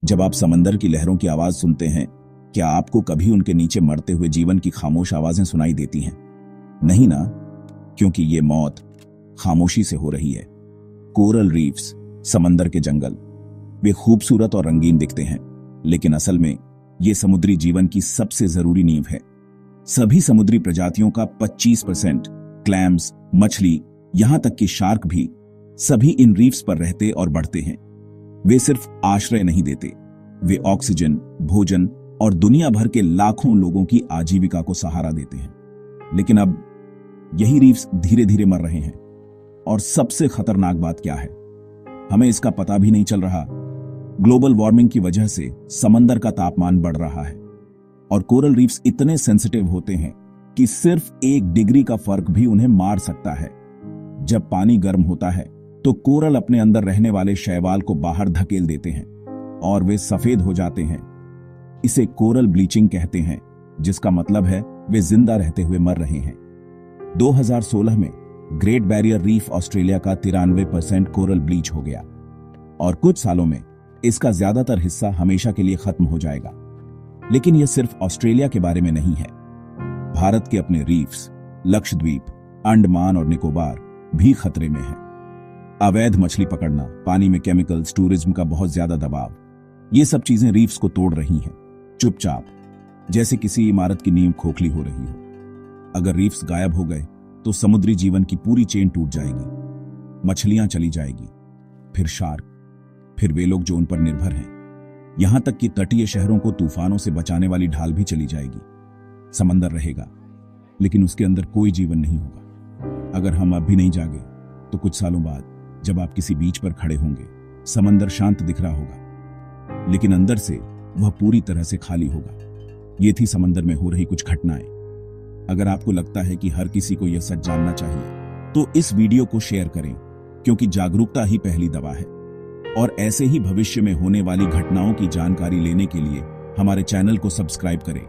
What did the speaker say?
जब आप समंदर की लहरों की आवाज सुनते हैं, क्या आपको कभी उनके नीचे मरते हुए जीवन की खामोश आवाजें सुनाई देती हैं? नहीं ना, क्योंकि ये मौत खामोशी से हो रही है। कोरल रीफ्स, समंदर के जंगल, वे खूबसूरत और रंगीन दिखते हैं, लेकिन असल में ये समुद्री जीवन की सबसे जरूरी नींव है। सभी समुद्री प्रजातियों का 25%, क्लैम्स, मछली, यहां तक कि शार्क भी, सभी इन रीफ्स पर रहते और बढ़ते हैं। वे सिर्फ आश्रय नहीं देते, वे ऑक्सीजन, भोजन और दुनिया भर के लाखों लोगों की आजीविका को सहारा देते हैं। लेकिन अब यही रीफ्स धीरे धीरे मर रहे हैं। और सबसे खतरनाक बात क्या है, हमें इसका पता भी नहीं चल रहा। ग्लोबल वार्मिंग की वजह से समंदर का तापमान बढ़ रहा है और कोरल रीफ्स इतने सेंसिटिव होते हैं कि सिर्फ 1 डिग्री का फर्क भी उन्हें मार सकता है। जब पानी गर्म होता है तो कोरल अपने अंदर रहने वाले शैवाल को बाहर धकेल देते हैं और वे सफेद हो जाते हैं। इसे कोरल ब्लीचिंग कहते हैं, जिसका मतलब है वे जिंदा रहते हुए मर रहे हैं। 2016 में ग्रेट बैरियर रीफ ऑस्ट्रेलिया का 93% कोरल ब्लीच हो गया और कुछ सालों में इसका ज्यादातर हिस्सा हमेशा के लिए खत्म हो जाएगा। लेकिन यह सिर्फ ऑस्ट्रेलिया के बारे में नहीं है। भारत के अपने रीफ्स, लक्षद्वीप, अंडमान और निकोबार भी खतरे में हैं। अवैध मछली पकड़ना, पानी में केमिकल्स, टूरिज्म का बहुत ज्यादा दबाव, ये सब चीजें रीफ्स को तोड़ रही हैं, चुपचाप, जैसे किसी इमारत की नींव खोखली हो रही हो। अगर रीफ्स गायब हो गए तो समुद्री जीवन की पूरी चेन टूट जाएगी। मछलियां चली जाएगी, फिर शार्क, फिर वे लोग जो उन पर निर्भर हैं। यहां तक कि तटीय शहरों को तूफानों से बचाने वाली ढाल भी चली जाएगी। समंदर रहेगा, लेकिन उसके अंदर कोई जीवन नहीं होगा। अगर हम अब भी नहीं जागे तो कुछ सालों बाद जब आप किसी बीच पर खड़े होंगे, समंदर शांत दिख रहा होगा, लेकिन अंदर से वह पूरी तरह से खाली होगा। ये थी समंदर में हो रही कुछ घटनाएं। अगर आपको लगता है कि हर किसी को यह सच जानना चाहिए, तो इस वीडियो को शेयर करें, क्योंकि जागरूकता ही पहली दवा है। और ऐसे ही भविष्य में होने वाली घटनाओं की जानकारी लेने के लिए हमारे चैनल को सब्सक्राइब करें।